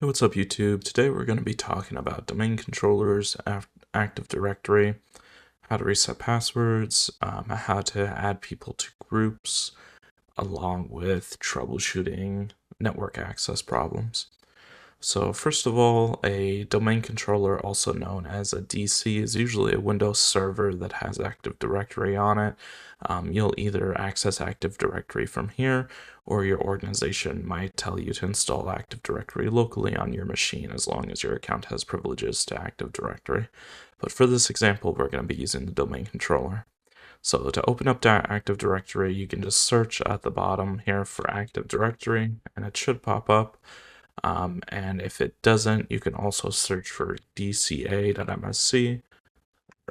Hey, what's up, YouTube? Today we're going to be talking about domain controllers, Active Directory, how to reset passwords, how to add people to groups, along with troubleshooting network access problems. So first of all, a domain controller, also known as a DC, is usually a Windows server that has Active Directory on it. You'll either access Active Directory from here, or your organization might tell you to install Active Directory locally on your machine as long as your account has privileges to Active Directory. But for this example, we're going to be using the domain controller. So to open up that Active Directory, you can just search at the bottom here for Active Directory, and it should pop up. And if it doesn't, you can also search for dca.msc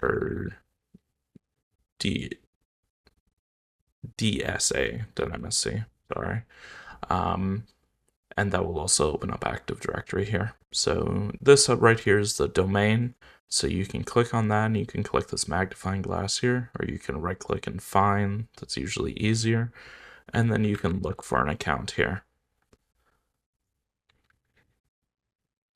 or dsa.msc, sorry. And that will also open up Active Directory here. So this up right here is the domain. So you can click on that and you can click this magnifying glass here, or you can right click and find, that's usually easier. And then you can look for an account here.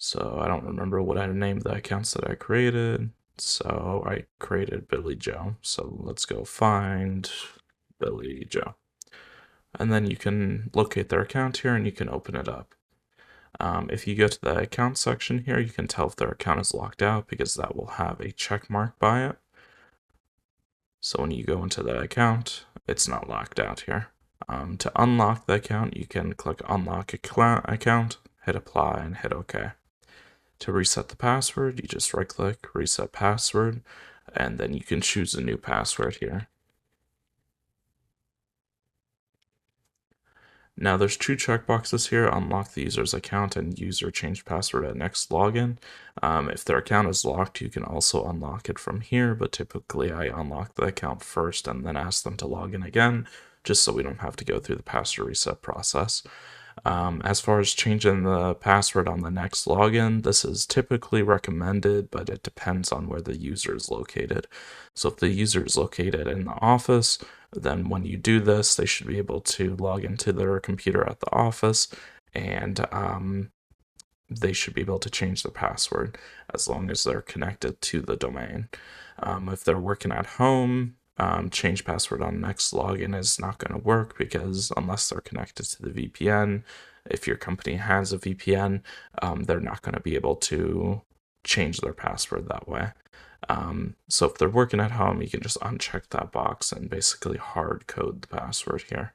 So I don't remember what I named the accounts that I created. So I created Billy Joe. So let's go find Billy Joe. And then you can locate their account here and you can open it up. If you go to the account section here, you can tell if their account is locked out because that will have a check mark by it. So when you go into the account, it's not locked out here. To unlock the account, you can click Unlock Account, hit Apply, and hit OK. To reset the password, you just right click, reset password, and then you can choose a new password here. Now there's two checkboxes here, unlock the user's account and user change password at next login. If their account is locked, you can also unlock it from here, but typically I unlock the account first and then ask them to log in again, just so we don't have to go through the password reset process. As far as changing the password on the next login, this is typically recommended, but it depends on where the user is located. So if the user is located in the office, then when you do this, they should be able to log into their computer at the office, and they should be able to change the password as long as they're connected to the domain. If they're working at home, change password on next login is not going to work because unless they're connected to the VPN, if your company has a VPN, they're not going to be able to change their password that way. So if they're working at home, you can just uncheck that box and basically hard code the password here.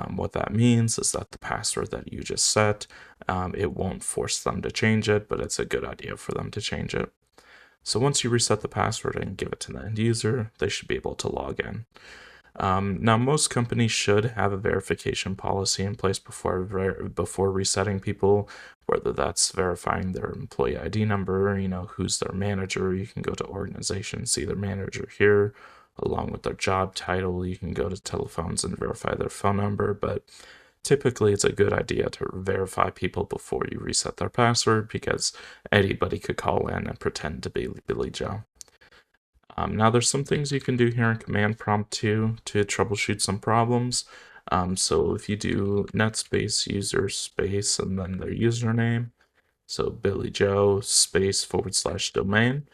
What that means is that the password that you just set, it won't force them to change it, but it's a good idea for them to change it. So once you reset the password and give it to the end user, they should be able to log in. Now, most companies should have a verification policy in place before resetting people, whether that's verifying their employee ID number, who's their manager. You can go to organization, see their manager here, along with their job title. You can go to telephones and verify their phone number, but typically it's a good idea to verify people before you reset their password because anybody could call in and pretend to be Billy Joe. Now there's some things you can do here in command prompt too to troubleshoot some problems. So if you do net space user space and then their username, so Billy Joe space / domain,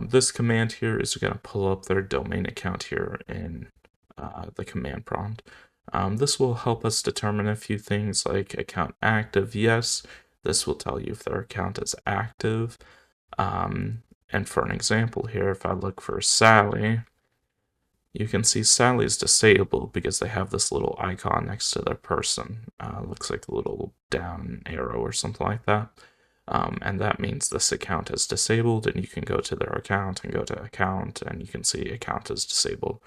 this command here is going to pull up their domain account here in the command prompt. This will help us determine a few things like account active, yes. This will tell you if their account is active. And for an example here, if I look for Sally, you can see Sally's disabled because they have this little icon next to their person. Looks like a little down arrow or something like that. And that means this account is disabled, and you can go to their account and go to account, and you can see account is disabled.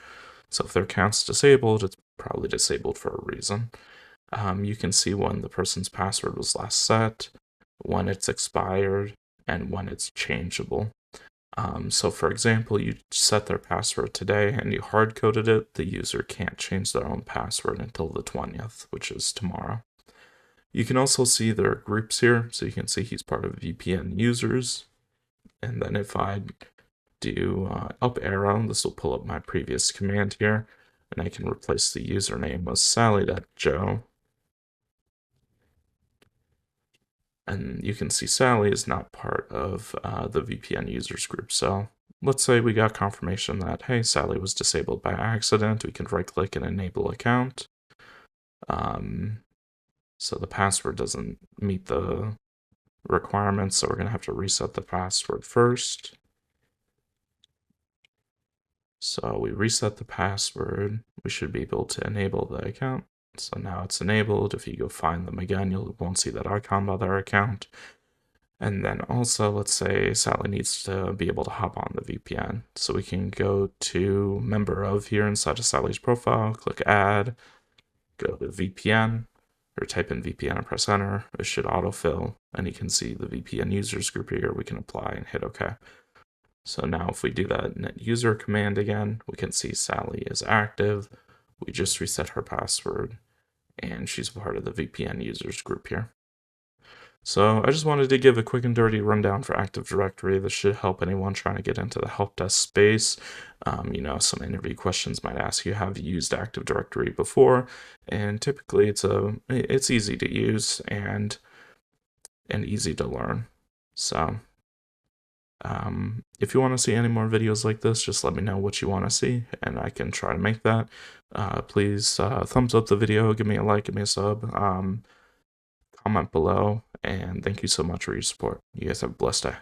So if their account's disabled, it's probably disabled for a reason. You can see when the person's password was last set, when it's expired, and when it's changeable. So for example, you set their password today and you hard-coded it, the user can't change their own password until the 20th, which is tomorrow. You can also see their groups here, so you can see he's part of VPN users. And then if I do up arrow, this will pull up my previous command here, and I can replace the username with Sally.Joe. And you can see Sally is not part of the VPN users group. So let's say we got confirmation that, hey, Sally was disabled by accident. We can right click and enable account. So the password doesn't meet the requirements, so we're going to have to reset the password first. So we reset the password. We should be able to enable the account. So now it's enabled. If you go find them again, you won't see that icon by their account. And then also, let's say Sally needs to be able to hop on the VPN. So we can go to member of here inside of Sally's profile, click add, go to VPN, or type in VPN and press enter. It should autofill, and you can see the VPN users group here. We can apply and hit OK. So now if we do that net user command again, we can see Sally is active. We just reset her password, and she's part of the VPN users group here. So I just wanted to give a quick and dirty rundown for Active Directory. This should help anyone trying to get into the help desk space. Some interview questions might ask you, have you used Active Directory before? And typically it's easy to use and easy to learn. So if you want to see any more videos like this, just let me know what you want to see and I can try to make that. Please thumbs up the video, give me a like, give me a sub. Comment below, and thank you so much for your support. You guys have a blessed day.